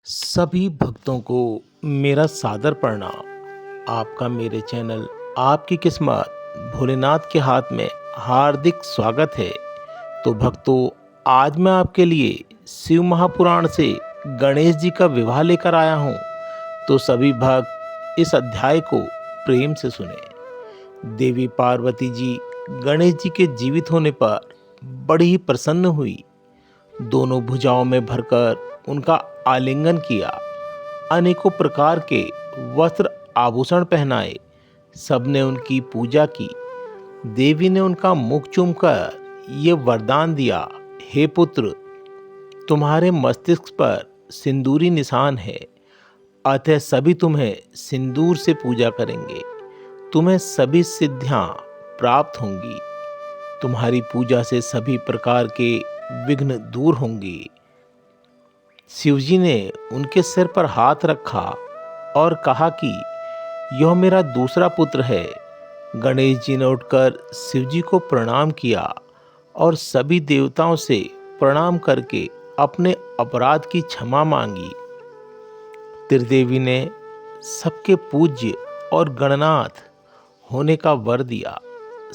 सभी भक्तों को मेरा सादर प्रणाम। आपका मेरे चैनल आपकी किस्मत भोलेनाथ के हाथ में हार्दिक स्वागत है। तो भक्तों, आज मैं आपके लिए शिव महापुराण से गणेश जी का विवाह लेकर आया हूँ। तो सभी भक्त इस अध्याय को प्रेम से सुने। देवी पार्वती जी गणेश जी के जीवित होने पर बड़ी ही प्रसन्न हुई। दोनों भुजाओं में भरकर उनका आलिंगन किया, अनेकों प्रकार के वस्त्र आभूषण पहनाए, सबने उनकी पूजा की। देवी ने उनका मुख चूमकर ये वरदान दिया, हे पुत्र, तुम्हारे मस्तिष्क पर सिंदूरी निशान है, अतः सभी तुम्हें सिंदूर से पूजा करेंगे। तुम्हें सभी सिद्धियां प्राप्त होंगी। तुम्हारी पूजा से सभी प्रकार के विघ्न दूर होंगे। शिवजी ने उनके सिर पर हाथ रखा और कहा कि यह मेरा दूसरा पुत्र है। गणेश जी ने उठकर शिवजी को प्रणाम किया और सभी देवताओं से प्रणाम करके अपने अपराध की क्षमा मांगी। त्रिदेवी ने सबके पूज्य और गणनाथ होने का वर दिया।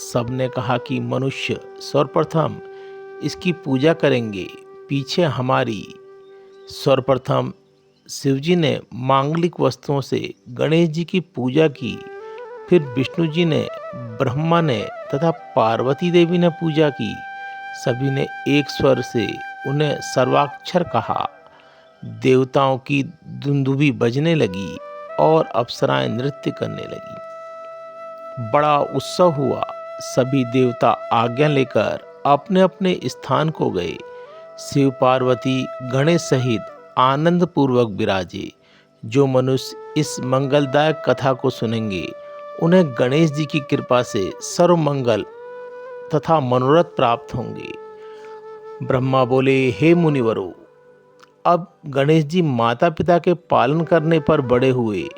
सबने कहा कि मनुष्य सर्वप्रथम इसकी पूजा करेंगे, पीछे हमारी। सर्वप्रथम शिवजी ने मांगलिक वस्तुओं से गणेश जी की पूजा की, फिर विष्णु जी ने, ब्रह्मा ने तथा पार्वती देवी ने पूजा की। सभी ने एक स्वर से उन्हें सर्वाक्षर कहा। देवताओं की दुंदुभी बजने लगी और अप्सराएं नृत्य करने लगी। बड़ा उत्सव हुआ। सभी देवता आज्ञा लेकर अपने अपने स्थान को गए। शिव पार्वती गणेश सहित आनंद पूर्वक विराजे। जो मनुष्य इस मंगलदायक कथा को सुनेंगे, उन्हें गणेश जी की कृपा से सर्व मंगल तथा मनोरथ प्राप्त होंगे। ब्रह्मा बोले, हे मुनिवरों, अब गणेश जी माता पिता के पालन करने पर बड़े हुए।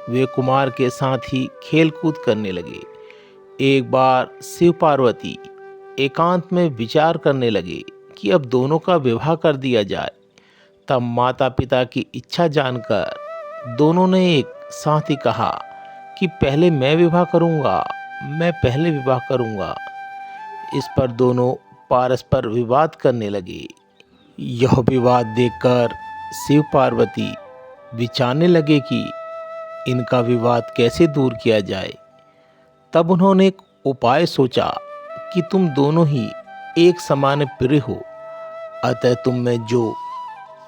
वे कुमार के साथ ही खेल कूद करने लगे। एक बार शिव पार्वती एकांत में विचार करने लगे कि अब दोनों का विवाह कर दिया जाए। तब माता पिता की इच्छा जानकर दोनों ने एक साथ ही कहा कि पहले मैं विवाह करूंगा, मैं पहले विवाह करूंगा। इस पर दोनों परस्पर विवाद करने लगे। यह विवाद देखकर शिव पार्वती विचारने लगे कि इनका विवाद कैसे दूर किया जाए। तब उन्होंने एक उपाय सोचा कि तुम दोनों ही एक समान प्रिय हो, अतः तुम में जो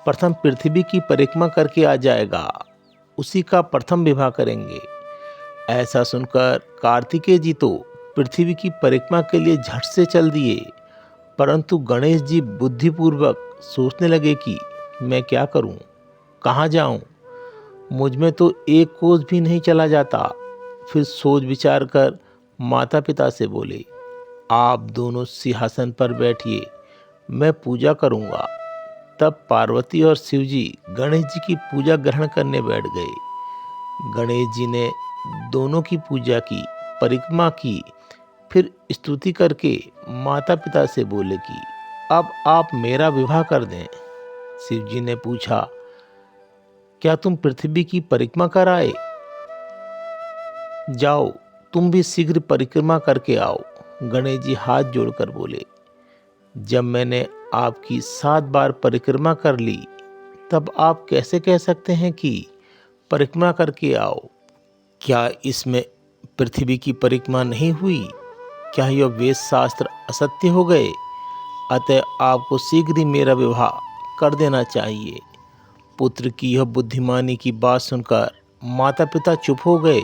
प्रथम पृथ्वी की परिक्रमा करके आ जाएगा, उसी का प्रथम विवाह करेंगे। ऐसा सुनकर कार्तिकेय जी तो पृथ्वी की परिक्रमा के लिए झट से चल दिए, परंतु गणेश जी बुद्धिपूर्वक सोचने लगे कि मैं क्या करूं, कहां जाऊं, मुझ में तो एक कोस भी नहीं चला जाता। फिर सोच विचार कर माता पिता से बोले, आप दोनों सिंहासन पर बैठिए, मैं पूजा करूंगा। तब पार्वती और शिवजी गणेश जी की पूजा ग्रहण करने बैठ गए। गणेश जी ने दोनों की पूजा की, परिक्रमा की, फिर स्तुति करके माता पिता से बोले कि अब आप मेरा विवाह कर दें। शिवजी ने पूछा, क्या तुम पृथ्वी की परिक्रमा कर आए? जाओ, तुम भी शीघ्र परिक्रमा करके आओ। गणेश जी हाथ जोड़कर बोले, जब मैंने आपकी 7 बार परिक्रमा कर ली, तब आप कैसे कह सकते हैं कि परिक्रमा करके आओ? क्या इसमें पृथ्वी की परिक्रमा नहीं हुई? क्या यह वेद शास्त्र असत्य हो गए? अतः आपको शीघ्र ही मेरा विवाह कर देना चाहिए। पुत्र की यह बुद्धिमानी की बात सुनकर माता पिता चुप हो गए।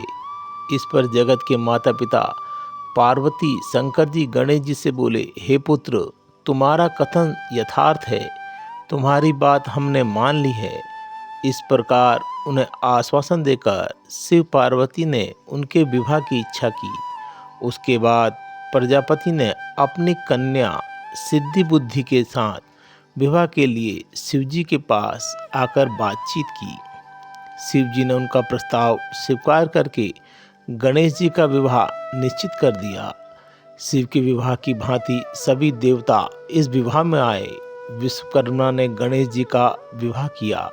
इस पर जगत के माता पिता पार्वती, शंकर जी गणेश जी से बोले, हे पुत्र, तुम्हारा कथन यथार्थ है, तुम्हारी बात हमने मान ली है। इस प्रकार उन्हें आश्वासन देकर शिव पार्वती ने उनके विवाह की इच्छा की। उसके बाद प्रजापति ने अपनी कन्या सिद्धि बुद्धि के साथ विवाह के लिए शिवजी के पास आकर बातचीत की। शिवजी ने उनका प्रस्ताव स्वीकार करके गणेश जी का विवाह निश्चित कर दिया। शिव के विवाह की भांति सभी देवता इस विवाह में आए। विश्वकर्मा ने गणेश जी का विवाह किया।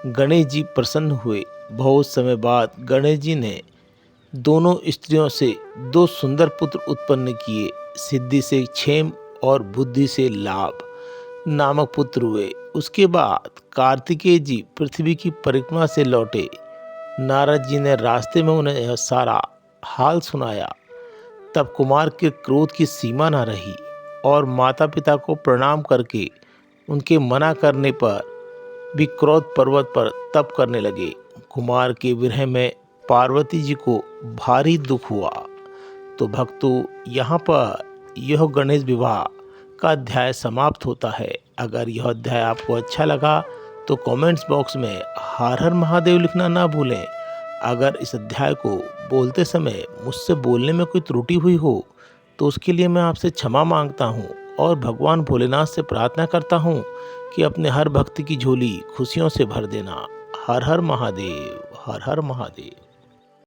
गणेश जी प्रसन्न हुए। बहुत समय बाद गणेश जी ने दोनों स्त्रियों से दो सुंदर पुत्र उत्पन्न किए। सिद्धि से क्षेम और बुद्धि से लाभ नामक पुत्र हुए। उसके बाद कार्तिकेय जी पृथ्वी की परिक्रमा से लौटे। नारद जी ने रास्ते में उन्हें यह सारा हाल सुनाया। तब कुमार के क्रोध की सीमा न रही और माता पिता को प्रणाम करके उनके मना करने पर भी क्रोध पर्वत पर तप करने लगे। कुमार के विरह में पार्वती जी को भारी दुख हुआ। तो भक्तों, यहाँ पर यह गणेश विवाह का अध्याय समाप्त होता है। अगर यह अध्याय आपको अच्छा लगा तो कमेंट्स बॉक्स में हर हर महादेव लिखना ना भूलें। अगर इस अध्याय को बोलते समय मुझसे बोलने में कोई त्रुटि हुई हो तो उसके लिए मैं आपसे क्षमा मांगता हूँ और भगवान भोलेनाथ से प्रार्थना करता हूँ कि अपने हर भक्त की झोली खुशियों से भर देना। हर हर महादेव, हर हर महादेव।